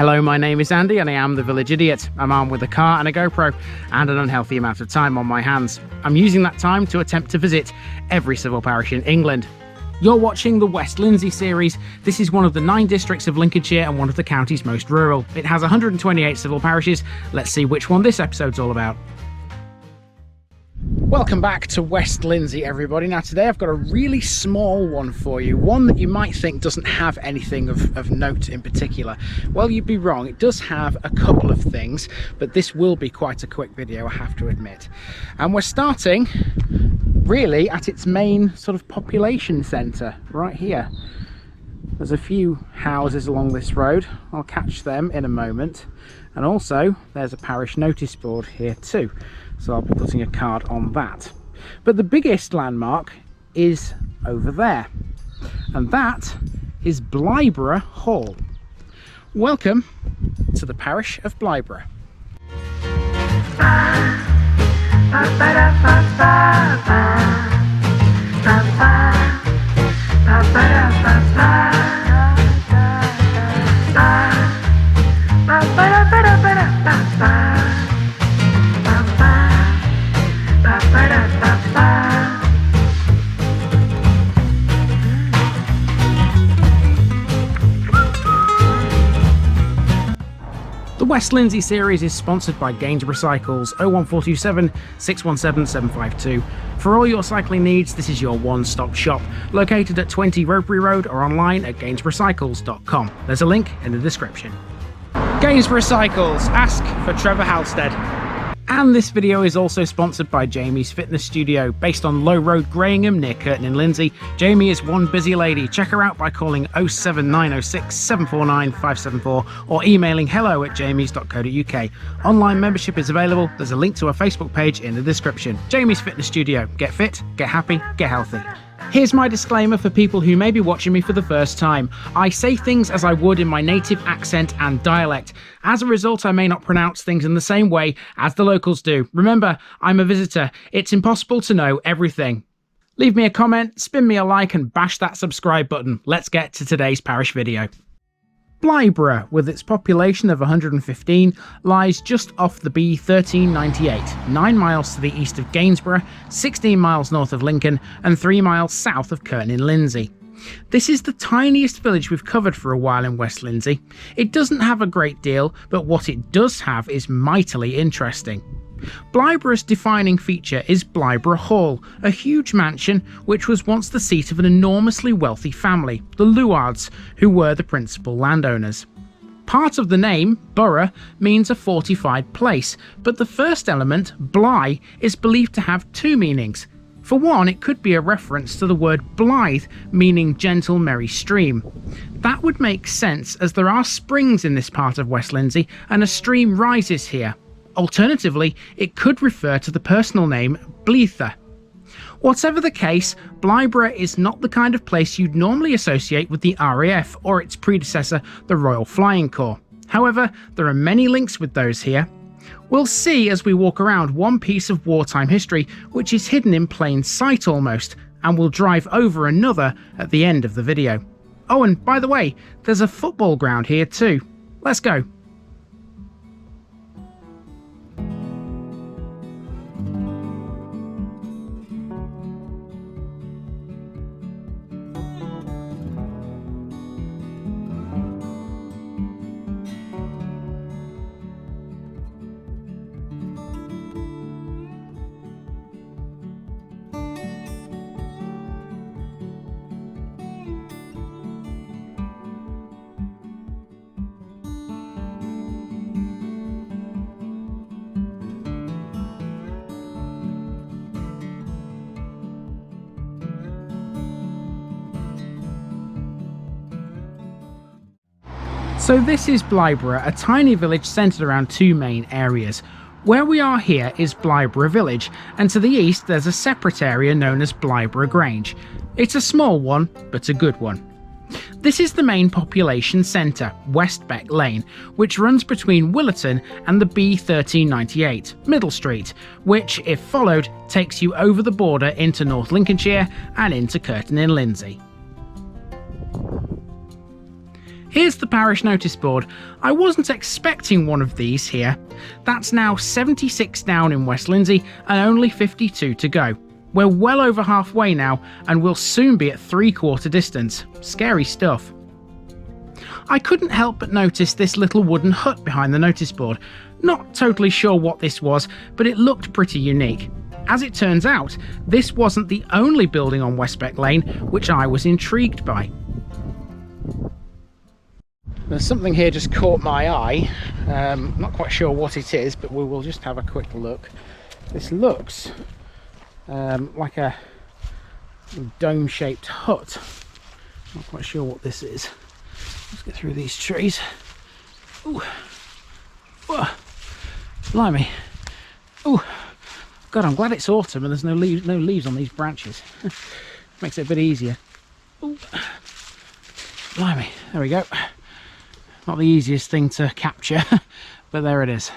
Hello, my name is Andy and I am the Village Idiot. I'm armed with a car and a GoPro and an unhealthy amount of time on my hands. I'm using that time to attempt to visit every civil parish in England. You're watching the West Lindsey series. This is one of the 9 districts of Lincolnshire and one of the county's most rural. It has 128 civil parishes. Let's see which one this episode's all about. Welcome back to West Lindsey, everybody. Now today I've got a really small one for you, one that you might think doesn't have anything of note in particular. Well, you'd be wrong. It does have a couple of things, but this will be quite a quick video, I have to admit. And we're starting really at its main sort of population centre right here. There's a few houses along this road. I'll catch them in a moment. And also there's a parish notice board here too, so I'll be putting a card on that. But the biggest landmark is over there, and that is Blyborough Hall. Welcome to the parish of Blyborough. The West Lindsey series is sponsored by Gainsborough Cycles 01427 617 752. For all your cycling needs, this is your one-stop shop, located at 20 Ropery Road or online at gainsboroughcycles.com. There's a link in the description. Gainsborough Cycles, ask for Trevor Halstead. And this video is also sponsored by Jamie's Fitness Studio, based on Low Road, Greyingham, near Kirton in Lindsey. Jamie is one busy lady. Check her out by calling 07906 749 574 or emailing hello@jamies.co.uk. Online membership is available. There's a link to her Facebook page in the description. Jamie's Fitness Studio. Get fit, get happy, get healthy. Here's my disclaimer for people who may be watching me for the first time. I say things as I would in my native accent and dialect. As a result, I may not pronounce things in the same way as the locals do. Remember, I'm a visitor. It's impossible to know everything. Leave me a comment, spin me a like and bash that subscribe button. Let's get to today's parish video. Blyborough, with its population of 115, lies just off the B1398, 9 miles to the east of Gainsborough, 16 miles north of Lincoln, and 3 miles south of Kirton in Lindsey. This is the tiniest village we've covered for a while in West Lindsey. It doesn't have a great deal, but what it does have is mightily interesting. Blyborough's defining feature is Blyborough Hall, a huge mansion which was once the seat of an enormously wealthy family, the Luards, who were the principal landowners. Part of the name, borough, means a fortified place, but the first element, Blithe, is believed to have 2 meanings. For one, it could be a reference to the word Blithe, meaning gentle merry stream. That would make sense, as there are springs in this part of West Lindsey and a stream rises here. Alternatively, it could refer to the personal name Blīða. Whatever the case, Blyborough is not the kind of place you'd normally associate with the RAF or its predecessor, the Royal Flying Corps. However, there are many links with those here. We'll see as we walk around one piece of wartime history which is hidden in plain sight almost, and we'll drive over another at the end of the video. Oh, and by the way, there's a football ground here too. Let's go. So this is Blyborough, a tiny village centred around 2 main areas. Where we are here is Blyborough Village, and to the east there's a separate area known as Blyborough Grange. It's a small one, but a good one. This is the main population centre, West Beck Lane, which runs between Willerton and the B1398, Middle Street, which, if followed, takes you over the border into North Lincolnshire and into Kirton in Lindsey. Here's the parish notice board. I wasn't expecting one of these here. That's now 76 down in West Lindsey and only 52 to go. We're well over halfway now and we'll soon be at 3/4 distance. Scary stuff. I couldn't help but notice this little wooden hut behind the notice board. Not totally sure what this was, but it looked pretty unique. As it turns out, this wasn't the only building on Westbeck Lane which I was intrigued by. There's something here just caught my eye. Not quite sure what it is, but we will just have a quick look. This looks like a dome-shaped hut. Not quite sure what this is. Let's get through these trees. Ooh. Whoa. Blimey. Ooh. God, I'm glad it's autumn and there's no leaves on these branches. Makes it a bit easier. Ooh. Blimey. There we go. Not the easiest thing to capture, but there it is.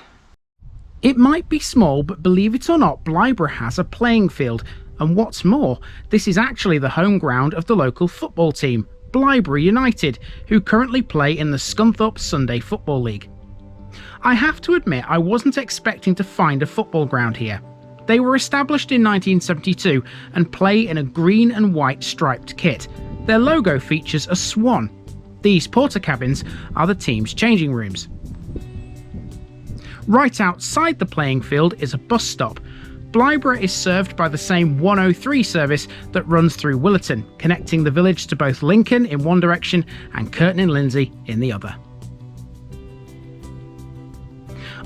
It might be small, but believe it or not, Blyborough has a playing field. And what's more, this is actually the home ground of the local football team, Blyborough United, who currently play in the Scunthorpe Sunday Football League. I have to admit, I wasn't expecting to find a football ground here. They were established in 1972 and play in a green and white striped kit. Their logo features a swan. These porter cabins are the team's changing rooms. Right outside the playing field is a bus stop. Blyborough is served by the same 103 service that runs through Willerton, connecting the village to both Lincoln in one direction and Kirton in Lindsey in the other.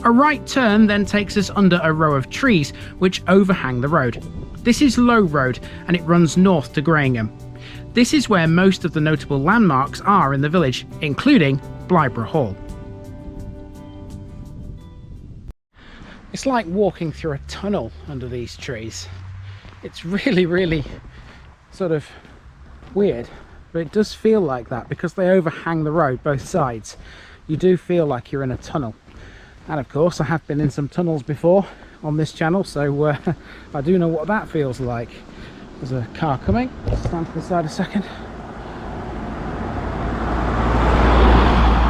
A right turn then takes us under a row of trees which overhang the road. This is Low Road and it runs north to Graham. This is where most of the notable landmarks are in the village, including Blyborough Hall. It's like walking through a tunnel under these trees. It's really sort of weird, but it does feel like that because they overhang the road both sides. You do feel like you're in a tunnel. And of course I have been in some tunnels before on this channel, so I do know what that feels like. There's a car coming. Stand to the side a second.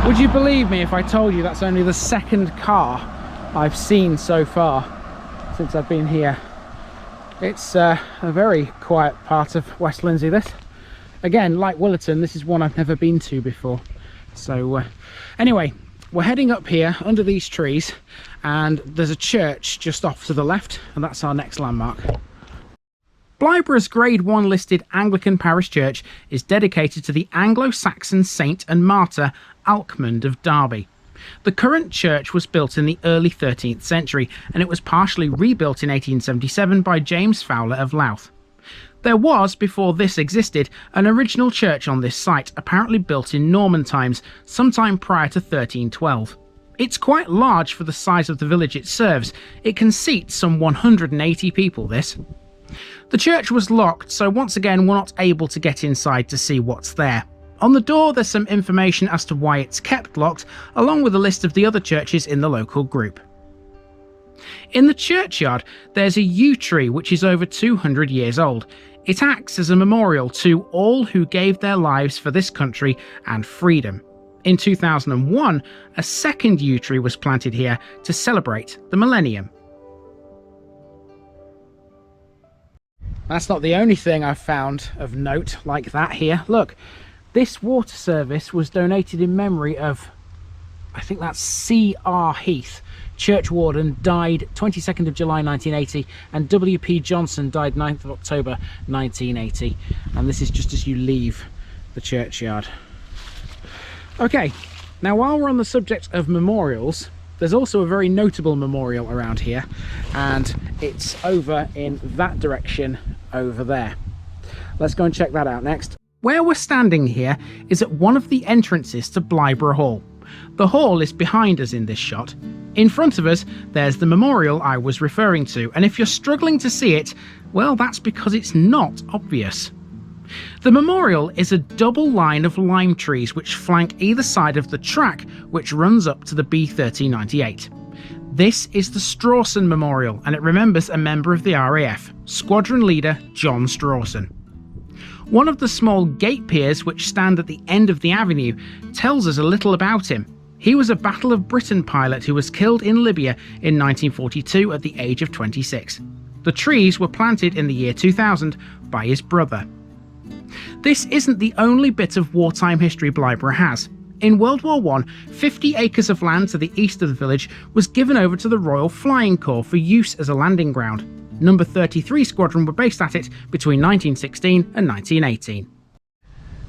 Would you believe me if I told you that's only the second car I've seen so far since I've been here? It's a very quiet part of West Lindsey, this. Again, like Willerton, this is one I've never been to before. So anyway, we're heading up here under these trees and there's a church just off to the left, and that's our next landmark. Blyborough's Grade 1 listed Anglican parish church is dedicated to the Anglo-Saxon saint and martyr Alcmund of Derby. The current church was built in the early 13th century and it was partially rebuilt in 1877 by James Fowler of Louth. There was, before this existed, an original church on this site, apparently built in Norman times, sometime prior to 1312. It's quite large for the size of the village it serves. It can seat some 180 people, this. The church was locked, so once again we're not able to get inside to see what's there. On the door there's some information as to why it's kept locked, along with a list of the other churches in the local group. In the churchyard there's a yew tree which is over 200 years old. It acts as a memorial to all who gave their lives for this country and freedom. In 2001, a second yew tree was planted here to celebrate the millennium. That's not the only thing I've found of note like that here. Look, this water service was donated in memory of, I think that's C.R. Heath, churchwarden, died 22nd of July 1980, and W.P. Johnson died 9th of October 1980. And this is just as you leave the churchyard. Okay, now while we're on the subject of memorials, there's also a very notable memorial around here, and it's over in that direction over there. Let's go and check that out next. Where we're standing here is at one of the entrances to Blyborough Hall. The hall is behind us in this shot. In front of us, there's the memorial I was referring to, and if you're struggling to see it, well, that's because it's not obvious. The memorial is a double line of lime trees which flank either side of the track which runs up to the B1398. This is the Strawson Memorial and it remembers a member of the RAF, Squadron Leader John Strawson. One of the small gate piers which stand at the end of the avenue tells us a little about him. He was a Battle of Britain pilot who was killed in Libya in 1942 at the age of 26. The trees were planted in the year 2000 by his brother. This isn't the only bit of wartime history Blyborough has. In World War I, 50 acres of land to the east of the village was given over to the Royal Flying Corps for use as a landing ground. Number 33 Squadron were based at it between 1916 and 1918.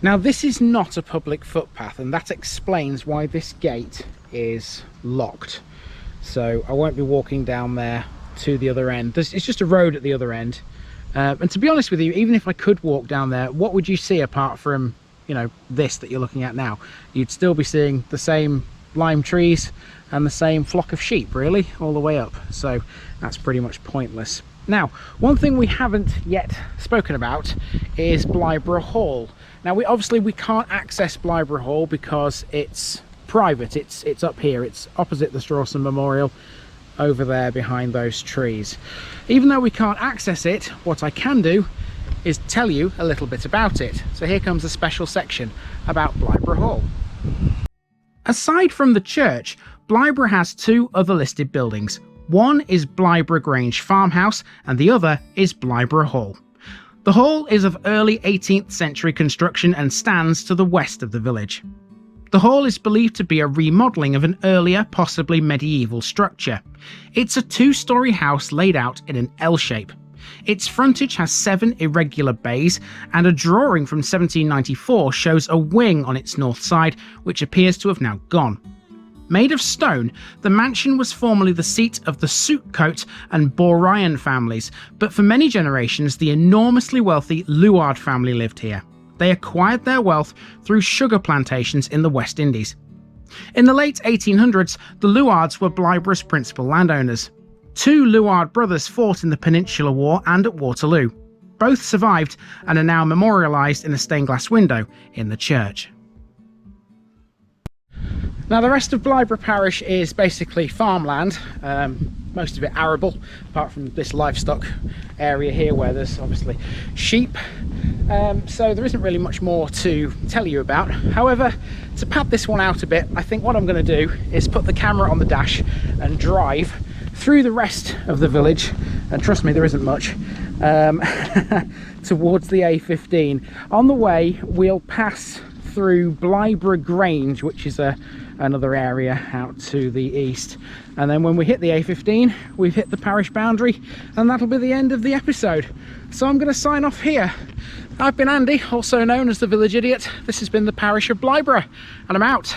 Now this is not a public footpath, and that explains why this gate is locked. So I won't be walking down there to the other end. It's just a road at the other end. And to be honest with you, even if I could walk down there, what would you see apart from, you know, this that you're looking at now? You'd still be seeing the same lime trees and the same flock of sheep, really, all the way up. So that's pretty much pointless. Now, one thing we haven't yet spoken about is Blyborough Hall. Now, we can't access Blyborough Hall because it's private. It's up here. It's opposite the Strawson Memorial, over there behind those trees. Even though we can't access it, what I can do is tell you a little bit about it. So here comes a special section about Blyborough Hall. Aside from the church, Blyborough has two other listed buildings. One is Blyborough Grange farmhouse and the other is Blyborough Hall. The hall is of early 18th century construction and stands to the west of the village. The hall is believed to be a remodelling of an earlier, possibly medieval structure. It's a two-storey house laid out in an L shape. Its frontage has 7 irregular bays, and a drawing from 1794 shows a wing on its north side, which appears to have now gone. Made of stone, the mansion was formerly the seat of the Suitcote and Borayan families, but for many generations the enormously wealthy Luard family lived here. They acquired their wealth through sugar plantations in the West Indies. In the late 1800s, the Luards were Blyborough's principal landowners. 2 Luard brothers fought in the Peninsular War and at Waterloo. Both survived and are now memorialised in a stained glass window in the church. Now, the rest of Blyborough Parish is basically farmland, most of it arable, apart from this livestock area here where there's obviously sheep. So there isn't really much more to tell you about. However, to pad this one out a bit, I think what I'm going to do is put the camera on the dash and drive through the rest of the village, and trust me, there isn't much, towards the A15. On the way, we'll pass through Blyborough Grange, which is another area out to the east, and then when we hit the A15 we've hit the parish boundary, and that'll be the end of the episode. So I'm going to sign off here. I've been Andy, also known as the Village Idiot. This has been the parish of Blyborough, and I'm out.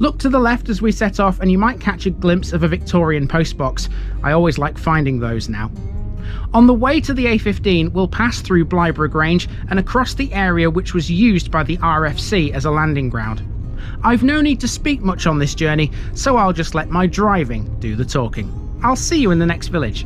Look to the left as we set off and you might catch a glimpse of a Victorian postbox. I always like finding those now. On the way to the A15, we'll pass through Blyborough Grange and across the area which was used by the RFC as a landing ground. I've no need to speak much on this journey, so I'll just let my driving do the talking. I'll see you in the next village.